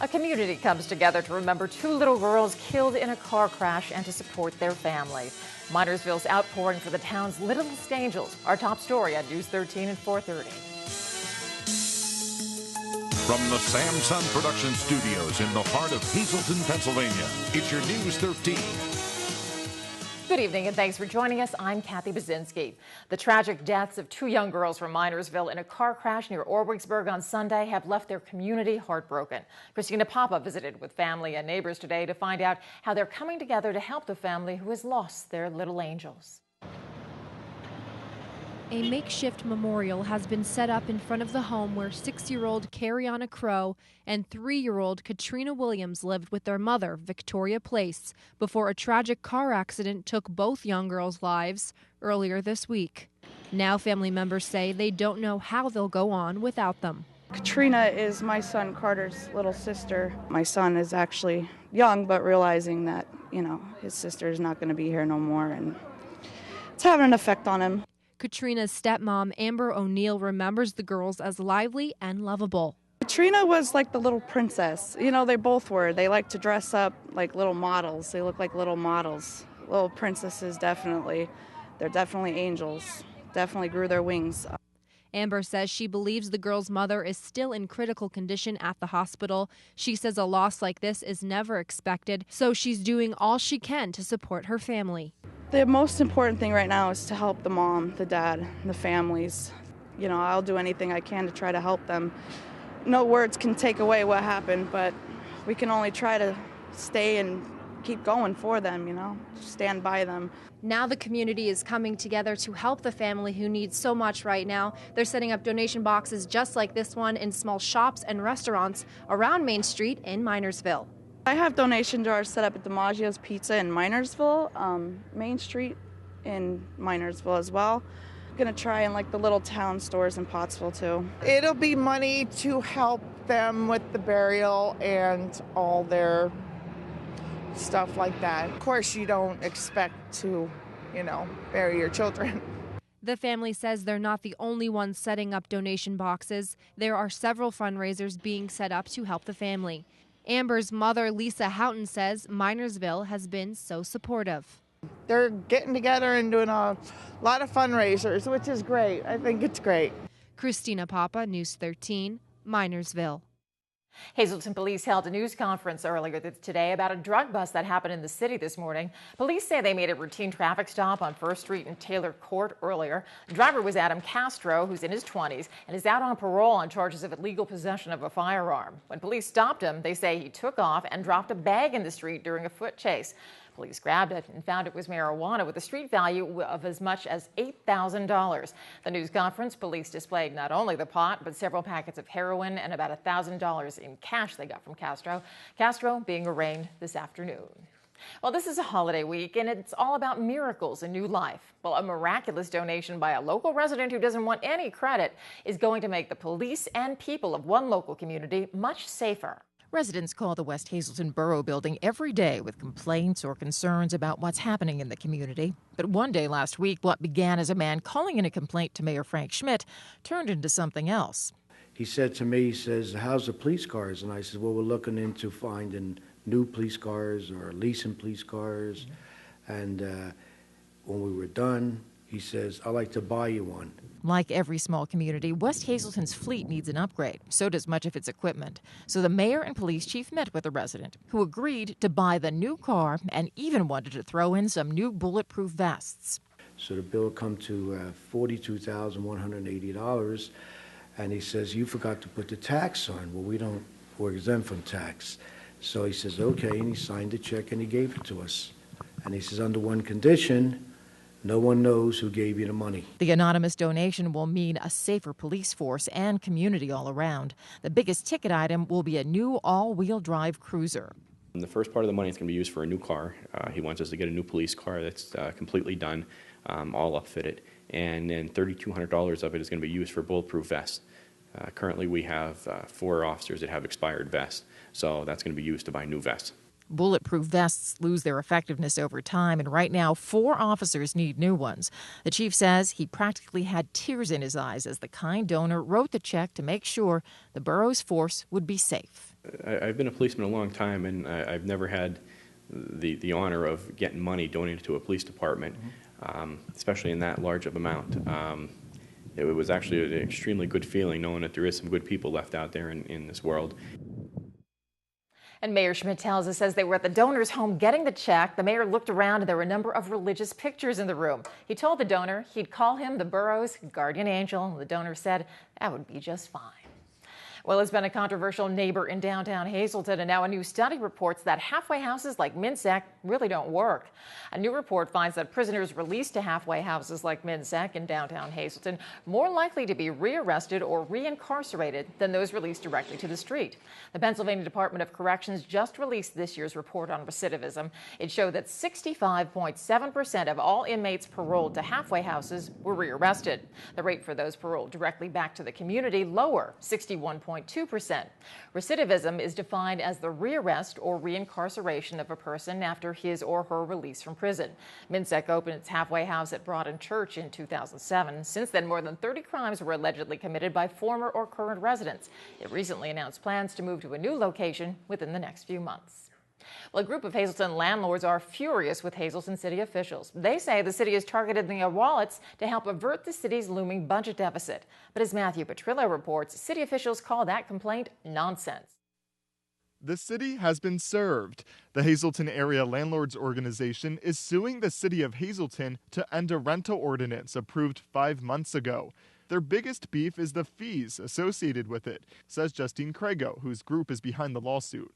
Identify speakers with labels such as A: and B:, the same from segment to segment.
A: A community comes together to remember two little girls killed in a car crash and to support their family. Minersville's outpouring for the town's littlest angels. Our top story on News 13 at 4:30.
B: From the Samson Production Studios in the heart of Hazleton, Pennsylvania, it's your News 13.
A: Good evening and thanks for joining us. I'm Kathy Bazinski. The tragic deaths of two young girls from Minersville in a car crash near Orwigsburg on Sunday have left their community heartbroken. Christina Papa visited with family and neighbors today to find out how they're coming together to help the family who has lost their little angels.
C: A makeshift memorial has been set up in front of the home where 6-year-old Cariana Crow and 3-year-old Katrina Williams lived with their mother, Victoria Place, before a tragic car accident took both young girls' lives earlier this week. Now family members say they don't know how they'll go on without them.
D: Katrina is my son Carter's little sister. My son is actually young, but realizing that, his sister is not going to be here no more, and it's having an effect on him.
C: Katrina's stepmom, Amber O'Neill, remembers the girls as lively and lovable.
D: Katrina was like the little princess. They both were. They like to dress up like little models. They look like little models. Little princesses, definitely. They're definitely angels. Definitely grew their wings.
C: Amber says she believes the girl's mother is still in critical condition at the hospital. She says a loss like this is never expected, so she's doing all she can to support her family.
D: The most important thing right now is to help the mom, the dad, the families. I'll do anything I can to try to help them. No words can take away what happened, but we can only try to stay and keep going for them, stand by them.
C: Now the community is coming together to help the family who needs so much right now. They're setting up donation boxes just like this one in small shops and restaurants around Main Street in Minersville.
D: I have donation jars set up at DiMaggio's Pizza in Minersville, Main Street in Minersville as well. I'm going to try in the little town stores in Pottsville too.
E: It'll be money to help them with the burial and all their stuff like that. Of course, you don't expect to, bury your children.
C: The family says they're not the only ones setting up donation boxes. There are several fundraisers being set up to help the family. Amber's mother, Lisa Houghton, says Minersville has been so supportive.
E: They're getting together and doing a lot of fundraisers, which is great. I think it's great.
C: Christina Papa, News 13, Minersville.
A: Hazleton police held a news conference earlier today about a drug bust that happened in the city this morning. Police say they made a routine traffic stop on 1st Street and Taylor Court earlier. The driver was Adam Castro, who's in his 20s, and is out on parole on charges of illegal possession of a firearm. When police stopped him, they say he took off and dropped a bag in the street during a foot chase. Police grabbed it and found it was marijuana with a street value of as much as $8,000. The news conference, police displayed not only the pot, but several packets of heroin and about $1,000 in cash they got from Castro. Castro being arraigned this afternoon. Well, this is a holiday week, and it's all about miracles and new life. Well, a miraculous donation by a local resident who doesn't want any credit is going to make the police and people of one local community much safer. Residents call the West Hazleton Borough Building every day with complaints or concerns about what's happening in the community. But one day last week, what began as a man calling in a complaint to Mayor Frank Schmidt turned into something else.
F: He said to me, he says, "How's the police cars?" And I said, "Well, we're looking into finding new police cars or leasing police cars." And when we were done, he says, "I'd like to buy you one."
A: Like every small community, West Hazleton's fleet needs an upgrade. So does much of its equipment. So the mayor and police chief met with a resident who agreed to buy the new car and even wanted to throw in some new bulletproof vests.
F: So the bill come to $42,180. And he says, "You forgot to put the tax on." Well, we're exempt from tax. So he says, "Okay," and he signed the check and he gave it to us. And he says, "Under one condition, no one knows who gave you the money."
A: The anonymous donation will mean a safer police force and community all around. The biggest ticket item will be a new all-wheel drive cruiser.
G: The first part of the money is going to be used for a new car. He wants us to get a new police car that's completely done, all upfitted. And then $3,200 of it is going to be used for bulletproof vests. Currently we have 4 officers that have expired vests, so that's going to be used to buy new vests.
A: Bulletproof vests lose their effectiveness over time, and right now 4 officers need new ones. The chief says he practically had tears in his eyes as the kind donor wrote the check to make sure the borough's force would be safe.
G: I've been a policeman a long time, and I've never had the honor of getting money donated to a police department, especially in that large of amount. It was actually an extremely good feeling knowing that there is some good people left out there in this world.
A: And Mayor Schmidt tells us as they were at the donor's home getting the check, the mayor looked around and there were a number of religious pictures in the room. He told the donor he'd call him the borough's guardian angel. The donor said that would be just fine. Well, it's been a controversial neighbor in downtown Hazleton, and now a new study reports that halfway houses like Minersville really don't work. A new report finds that prisoners released to halfway houses like Minersville in downtown Hazleton more likely to be rearrested or reincarcerated than those released directly to the street. The Pennsylvania Department of Corrections just released this year's report on recidivism. It showed that 65.7% of all inmates paroled to halfway houses were rearrested. The rate for those paroled directly back to the community lower, 61.2%. Recidivism is defined as the rearrest or reincarceration of a person after his or her release from prison. Minersville opened its halfway house at Broad and Church in 2007. Since then, more than 30 crimes were allegedly committed by former or current residents. It recently announced plans to move to a new location within the next few months. Well, a group of Hazleton landlords are furious with Hazleton city officials. They say the city has targeted their wallets to help avert the city's looming budget deficit. But as Matthew Petrillo reports, city officials call that complaint nonsense.
H: The city has been served. The Hazleton Area Landlords Organization is suing the city of Hazleton to end a rental ordinance approved 5 months ago. Their biggest beef is the fees associated with it, says Justine Crago, whose group is behind the lawsuit.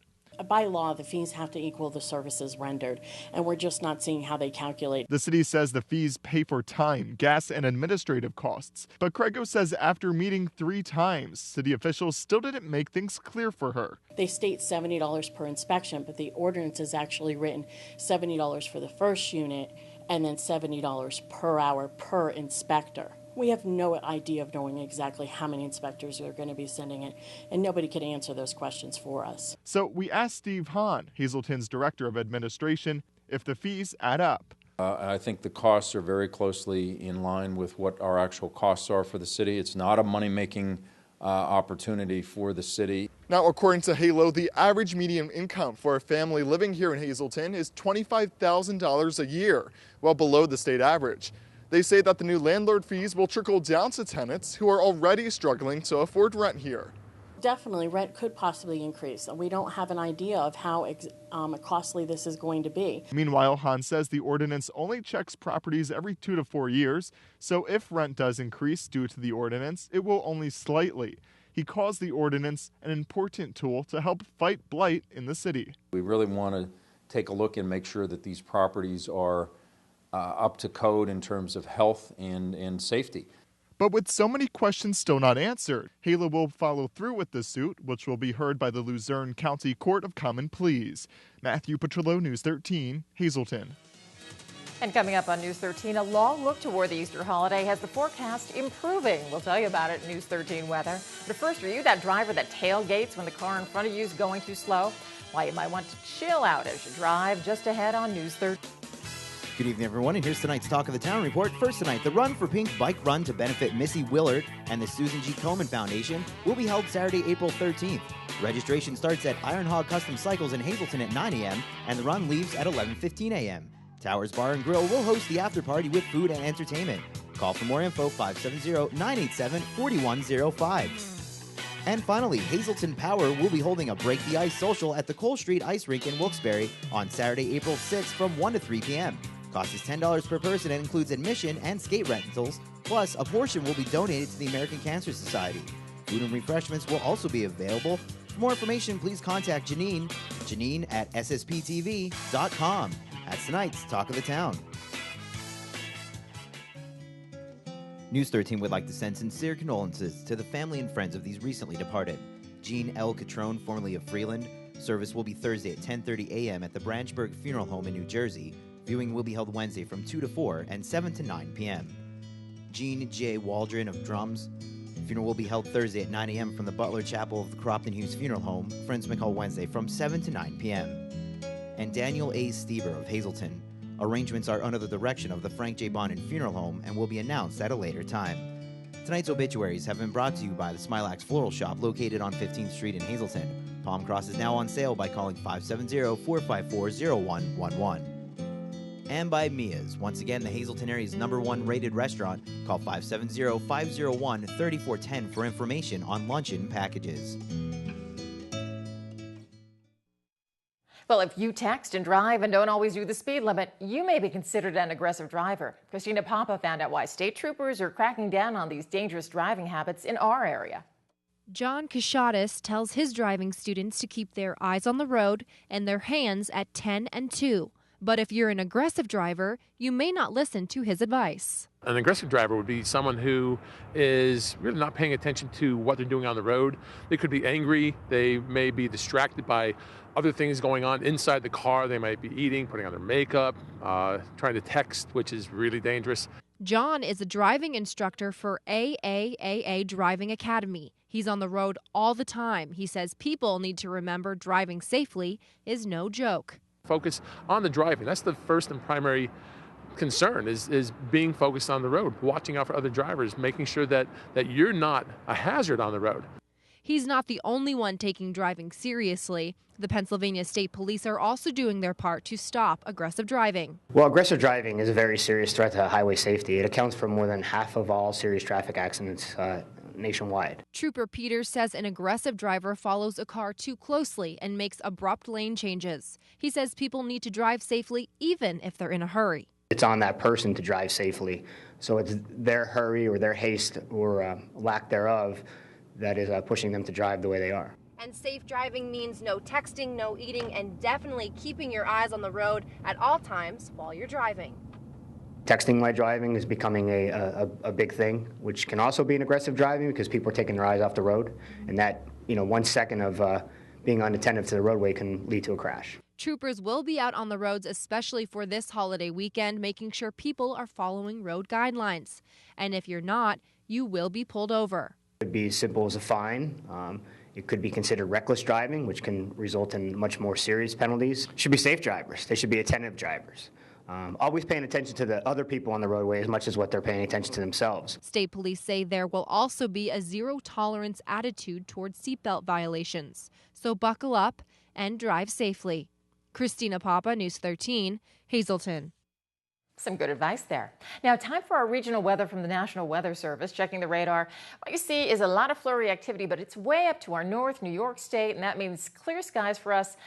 I: By law, the fees have to equal the services rendered, and we're just not seeing how they calculate.
H: The city says the fees pay for time, gas, and administrative costs. But Crago says after meeting 3 times, city officials still didn't make things clear for her.
I: They state $70 per inspection, but the ordinance is actually written $70 for the first unit and then $70 per hour per inspector. We have no idea of knowing exactly how many inspectors are going to be sending it, and nobody could answer those questions for us.
H: So we asked Steve Hahn, Hazleton's director of administration, if the fees add up.
J: I think the costs are very closely in line with what our actual costs are for the city. It's not a money-making opportunity for the city.
H: Now, according to Halo, the average median income for a family living here in Hazleton is $25,000 a year, well below the state average. They say that the new landlord fees will trickle down to tenants who are already struggling to afford rent here.
I: Definitely, rent could possibly increase. We don't have an idea of how costly this is going to be.
H: Meanwhile, Hahn says the ordinance only checks properties every 2 to 4 years, so if rent does increase due to the ordinance, it will only slightly. He calls the ordinance an important tool to help fight blight in the city.
J: We really want to take a look and make sure that these properties are up to code in terms of health and safety.
H: But with so many questions still not answered, Halo will follow through with the suit, which will be heard by the Luzerne County Court of Common Pleas. Matthew Petrillo, News 13, Hazleton.
A: And coming up on News 13, a long look toward the Easter holiday has the forecast improving. We'll tell you about it in News 13 weather. But first, are you that driver that tailgates when the car in front of you is going too slow? Why, you might want to chill out as you drive. Just ahead on News 13.
K: Good evening, everyone, and here's tonight's Talk of the Town report. First tonight, the Run for Pink bike run to benefit Missy Willard and the Susan G. Komen Foundation will be held Saturday, April 13th. Registration starts at Iron Hog Custom Cycles in Hazleton at 9 a.m., and the run leaves at 11:15 a.m. Towers Bar and Grill will host the after party with food and entertainment. Call for more info, 570-987-4105. And finally, Hazleton Power will be holding a Break the Ice social at the Cole Street Ice Rink in Wilkes-Barre on Saturday, April 6th from 1 to 3 p.m. Cost is $10 per person and includes admission and skate rentals, plus a portion will be donated to the American Cancer Society. Food and refreshments will also be available. For more information, please contact Janine at SSPTV.com. That's tonight's Talk of the Town. News 13 would like to send sincere condolences to the family and friends of these recently departed. Jean L. Catrone, formerly of Freeland. Service will be Thursday at 10:30 a.m. at the Branchburg Funeral Home in New Jersey. Viewing will be held Wednesday from 2 to 4 and 7 to 9 p.m. Jean J. Waldron of Drums. Funeral will be held Thursday at 9 a.m. from the Butler Chapel of the Cropton Hughes Funeral Home. Friends may call Wednesday from 7 to 9 p.m. and Daniel A. Stieber of Hazleton. Arrangements are under the direction of the Frank J. Bonin Funeral Home and will be announced at a later time. Tonight's obituaries have been brought to you by the Smilax Floral Shop located on 15th Street in Hazleton. Palm Cross is now on sale by calling 570-454-0111. And by Mia's, once again the Hazleton area's #1 rated restaurant. Call 570-501-3410 for information on luncheon packages.
A: Well, if you text and drive and don't always do the speed limit, you may be considered an aggressive driver. Christina Papa found out why state troopers are cracking down on these dangerous driving habits in our area.
C: John Kashatis tells his driving students to keep their eyes on the road and their hands at 10 and 2. But if you're an aggressive driver, you may not listen to his advice.
L: An aggressive driver would be someone who is really not paying attention to what they're doing on the road. They could be angry. They may be distracted by other things going on inside the car. They might be eating, putting on their makeup, trying to text, which is really dangerous.
C: John is a driving instructor for AAAA Driving Academy. He's on the road all the time. He says people need to remember driving safely is no joke.
L: Focus on the driving. That's the first and primary concern is being focused on the road, watching out for other drivers, making sure that you're not a hazard on the road.
C: He's not the only one taking driving seriously. The Pennsylvania State Police are also doing their part to stop aggressive driving.
M: Well, aggressive driving is a very serious threat to highway safety. It accounts for more than half of all serious traffic accidents nationwide.
C: Trooper Peters says an aggressive driver follows a car too closely and makes abrupt lane changes. He says people need to drive safely even if they're in a hurry.
M: It's on that person to drive safely. So it's their hurry or their haste or lack thereof that is pushing them to drive the way they are.
C: And safe driving means no texting, no eating, and definitely keeping your eyes on the road at all times while you're driving.
M: Texting while driving is becoming a big thing, which can also be an aggressive driving because people are taking their eyes off the road, and that 1 second of being unattentive to the roadway can lead to a crash.
C: Troopers will be out on the roads, especially for this holiday weekend, making sure people are following road guidelines. And if you're not, you will be pulled over.
M: It could be as simple as a fine. It could be considered reckless driving, which can result in much more serious penalties. Should be safe drivers. They should be attentive drivers. Always paying attention to the other people on the roadway as much as what they're paying attention to themselves.
C: State police say there will also be a zero-tolerance attitude towards seatbelt violations. So buckle up and drive safely. Christina Papa, News 13, Hazleton.
A: Some good advice there. Now, time for our regional weather from the National Weather Service. Checking the radar, what you see is a lot of flurry activity, but it's way up to our north, New York State, and that means clear skies for us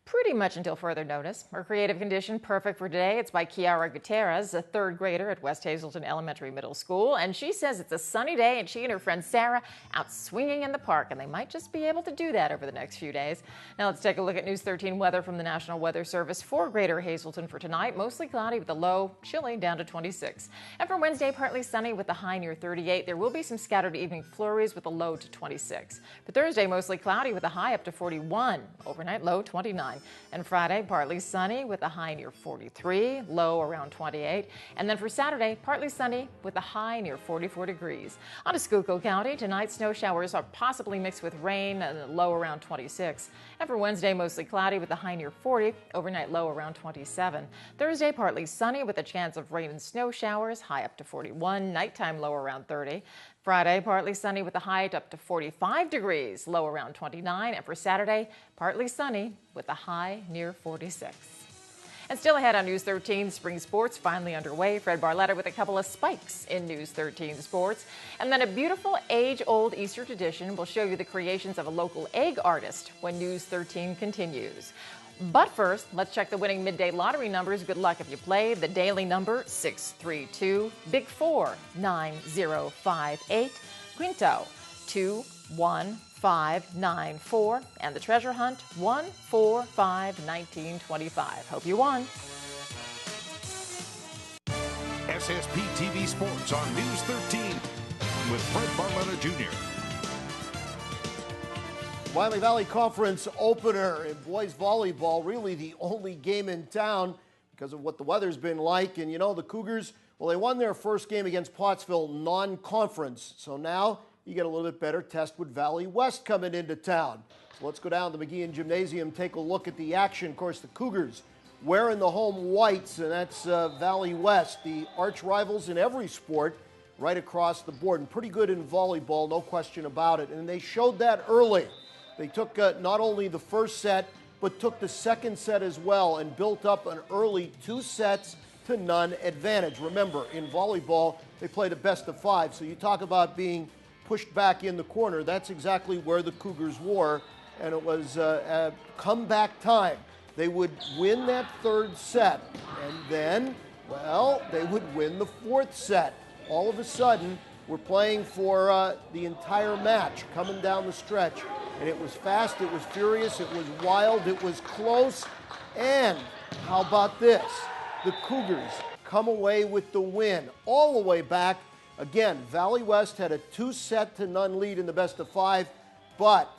A: pretty much until further notice. Our creative condition super for today. It's by Kiara Gutierrez, a third grader at West Hazleton Elementary Middle School. And she says it's a sunny day and she and her friend Sarah out swinging in the park. And they might just be able to do that over the next few days. Now let's take a look at News 13 weather from the National Weather Service for Greater Hazleton for tonight. Mostly cloudy with a low chilly down to 26. And for Wednesday, partly sunny with a high near 38. There will be some scattered evening flurries with a low to 26. For Thursday, mostly cloudy with a high up to 41. Overnight low 29. And Friday, partly sunny with a high near 43, low around 28. And then for Saturday, partly sunny with a high near 44 degrees. On to Schuylkill County, tonight snow showers are possibly mixed with rain and a low around 26. And for Wednesday, mostly cloudy with a high near 40, overnight low around 27. Thursday, partly sunny with a chance of rain and snow showers, high up to 41, nighttime low around 30. Friday, partly sunny with a high up to 45 degrees, low around 29. And for Saturday, partly sunny with a high near 46. And still ahead on News 13, spring sports finally underway. Fred Barletta with a couple of spikes in News 13 sports. And then a beautiful age-old Easter tradition will show you the creations of a local egg artist when News 13 continues. But first, let's check the winning midday lottery numbers. Good luck if you play. The daily number 632, Big 4 9058, Quinto 21594, and the treasure hunt 1451925. Hope you won.
B: SSPTV Sports on News 13 with Fred Barletta Jr.
N: Wiley Valley Conference opener in boys volleyball, really the only game in town because of what the weather's been like. And you know, the Cougars, well, they won their first game against Pottsville non-conference. So now you get a little bit better test with Valley West coming into town. So let's go down to the McGeehan Gymnasium, take a look at the action. Of course, the Cougars wearing the home whites, and that's Valley West, the arch rivals in every sport right across the board, and pretty good in volleyball, no question about it. And they showed that early. They took not only the first set, but took the second set as well and built up an early 2-0 advantage. Remember, in volleyball, they played a best of 5, so you talk about being pushed back in the corner. That's exactly where the Cougars were, and it was comeback time. They would win that third set, and then, well, they would win the fourth set. All of a sudden, we're playing for the entire match coming down the stretch, and it was fast, it was furious, it was wild, it was close, and how about this? The Cougars come away with the win all the way back. Again, Valley West had a 2-0 lead in the best of 5, but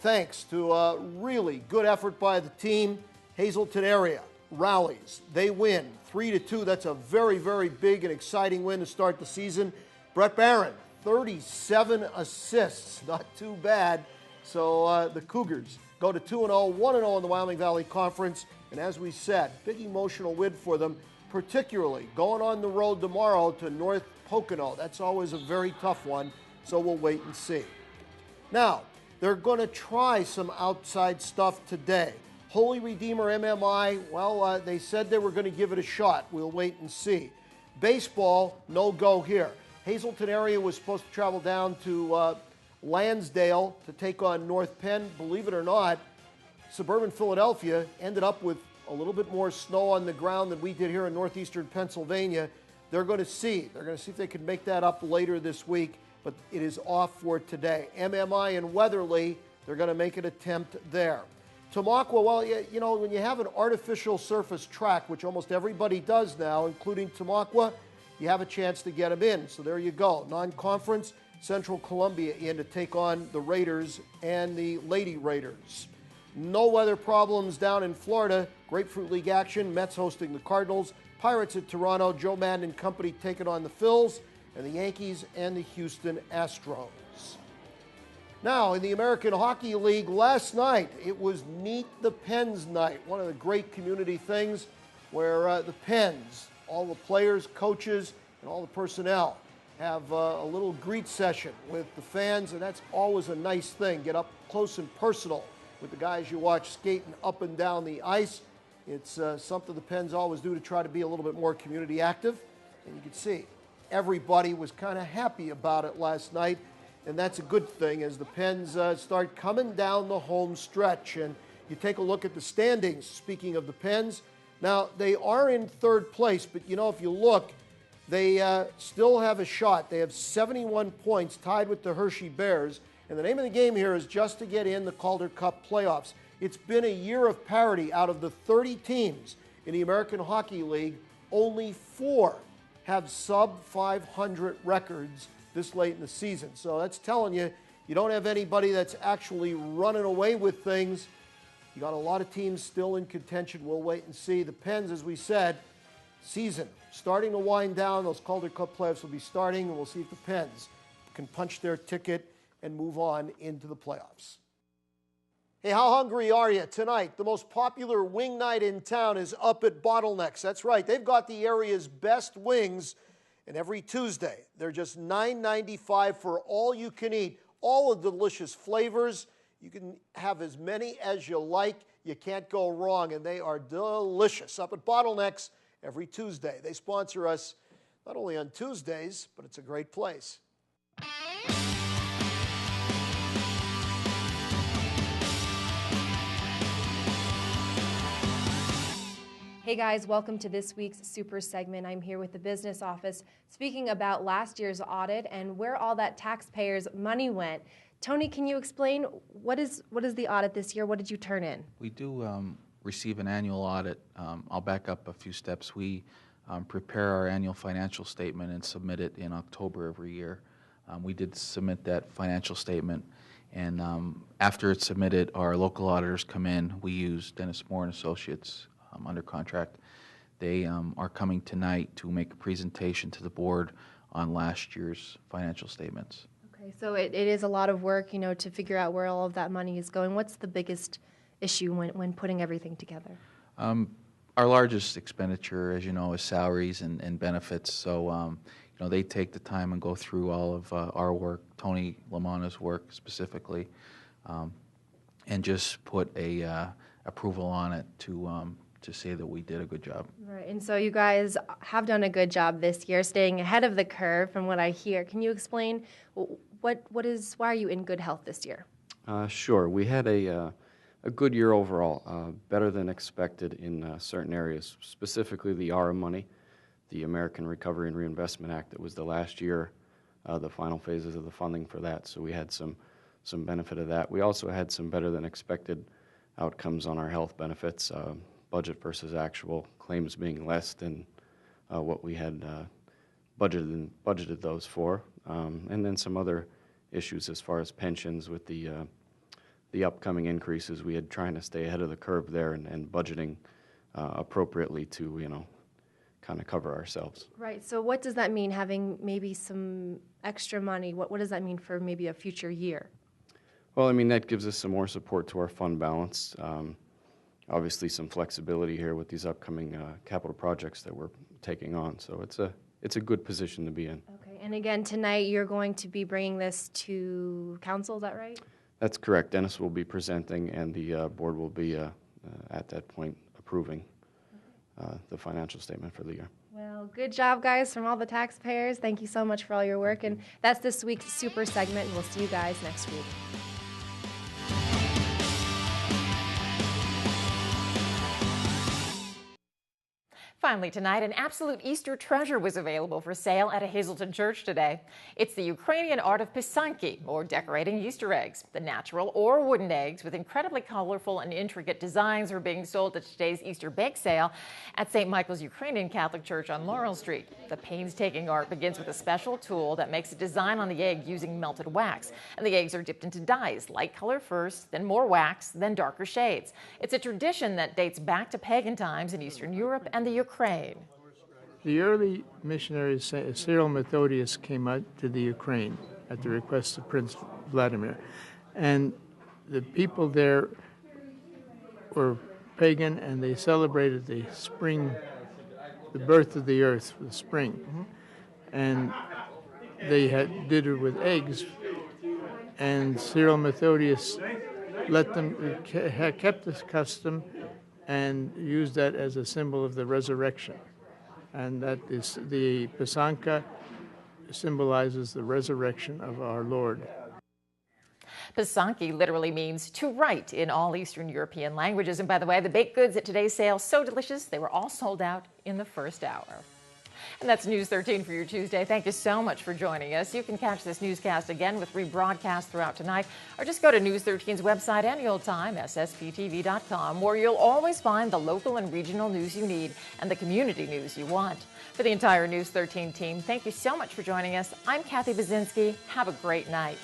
N: thanks to a really good effort by the team, Hazleton area rallies. They win 3-2. That's a very, very big and exciting win to start the season. Brett Barron, 37 assists. Not too bad. So the Cougars go to 2-0, 1-0 in the Wyoming Valley Conference. And as we said, big emotional win for them, particularly going on the road tomorrow to North Pocono. That's always a very tough one, so we'll wait and see. Now, they're going to try some outside stuff today. Holy Redeemer MMI, well, they said they were going to give it a shot. We'll wait and see. Baseball, no go here. Hazleton area was supposed to travel down to Lansdale to take on North Penn. Believe it or not, suburban Philadelphia ended up with a little bit more snow on the ground than we did here in northeastern Pennsylvania. They're going to see. They're going to see if they can make that up later this week, but it is off for today. MMI and Weatherly, they're going to make an attempt there. Tamaqua, well, you know, when you have an artificial surface track, which almost everybody does now, including Tamaqua, you have a chance to get them in. So there you go. Non-conference, Central Columbia in to take on the Raiders and the Lady Raiders. No weather problems down in Florida. Grapefruit League action. Mets hosting the Cardinals. Pirates at Toronto. Joe Madden and company taking on the Phils. And the Yankees and the Houston Astros. Now, in the American Hockey League last night, it was Meet the Pens night. One of the great community things where the Pens, all the players, coaches, and all the personnel have a little greet session with the fans, and that's always a nice thing. Get up close and personal with the guys you watch skating up and down the ice. It's something the Pens always do to try to be a little bit more community active. And you can see everybody was kind of happy about it last night. And that's a good thing as the Pens start coming down the home stretch. And you take a look at the standings, speaking of the Pens. Now, they are in third place, but, you know, if you look, they still have a shot. They have 71 points, tied with the Hershey Bears. And the name of the game here is just to get in the Calder Cup playoffs. It's been a year of parity. Out of the 30 teams in the American Hockey League, only 4 have sub-500 records this late in the season. So that's telling you, you don't have anybody that's actually running away with things. You got a lot of teams still in contention. We'll wait and see. The Pens, as we said, season starting to wind down. Those Calder Cup playoffs will be starting, and we'll see if the Pens can punch their ticket and move on into the playoffs. Hey, how hungry are you? Tonight, the most popular wing night in town is up at Bottlenecks. That's right. They've got the area's best wings. And every Tuesday, they're just $9.95 for all you can eat. All the delicious flavors. You can have as many as you like. You can't go wrong, and they are delicious. Up at Bottlenecks every Tuesday. They sponsor us not only on Tuesdays, but it's a great place.
C: Hey guys, welcome to this week's Super segment. I'm here with the business office speaking about last year's audit and where all that taxpayers' money went. Tony, can you explain what is the audit this year? What did you turn in?
O: We do receive an annual audit. I'll back up a few steps. We prepare our annual financial statement and submit it in October every year. We did submit that financial statement, and after it's submitted, our local auditors come in. We use Dennis Moore and Associates under contract. They are coming tonight to make a presentation to the board on last year's financial statements.
C: Okay, So it is a lot of work, to figure out where all of that money is going. What's the biggest issue when putting everything together?
O: Our largest expenditure, as you know, is salaries and benefits. So, they take the time and go through all of our work, Tony Lamanna's work specifically, and just put a approval on it to say that we did a good job.
C: Right, and so you guys have done a good job this year, staying ahead of the curve from what I hear. Can you explain why are you in good health this year?
P: Sure. We had a good year overall, better than expected in certain areas, specifically the ARA money, the American Recovery and Reinvestment Act. That was the last year, the final phases of the funding for that, so we had some benefit of that. We also had some better than expected outcomes on our health benefits, budget versus actual, claims being less than what we had budgeted those for, and then some other issues as far as pensions with the upcoming increases. We had trying to stay ahead of the curve there and budgeting appropriately to kind of cover ourselves.
C: Right. So what does that mean, having maybe some extra money? What does that mean for maybe a future year?
P: Well, I mean, that gives us some more support to our fund balance. Obviously, some flexibility here with these upcoming capital projects that we're taking on. So it's a good position to be in.
C: Okay. And again, tonight you're going to be bringing this to council, is that right?
P: That's correct. Dennis will be presenting, and the board will be at that point approving the financial statement for the year.
C: Well, good job, guys, from all the taxpayers. Thank you so much for all your work. And that's this week's Super segment, and we'll see you guys next week.
A: Finally tonight, an absolute Easter treasure was available for sale at a Hazleton church today. It's the Ukrainian art of pisanki, or decorating Easter eggs. The natural or wooden eggs with incredibly colorful and intricate designs are being sold at today's Easter bake sale at St. Michael's Ukrainian Catholic Church on Laurel Street. The painstaking art begins with a special tool that makes a design on the egg using melted wax. And the eggs are dipped into dyes, light color first, then more wax, then darker shades. It's a tradition that dates back to pagan times in Eastern Europe and the Ukraine.
Q: The early missionaries, Cyril and Methodius, came out to the Ukraine at the request of Prince Vladimir. And the people there were pagan, and they celebrated the spring, the birth of the earth, the spring. And they did it with eggs. And Cyril and Methodius kept this custom and used that as a symbol of the resurrection. And that is, the pisanka symbolizes the resurrection of our Lord.
A: Pisanki literally means to write in all Eastern European languages. And by the way, the baked goods at today's sale, so delicious, they were all sold out in the first hour. And that's News 13 for your Tuesday. Thank you so much for joining us. You can catch this newscast again with rebroadcast throughout tonight, or just go to News 13's website annual time, SSPTV.com, where you'll always find the local and regional news you need and the community news you want. For the entire News 13 team, thank you so much for joining us. I'm Kathy Bazinski. Have a great night.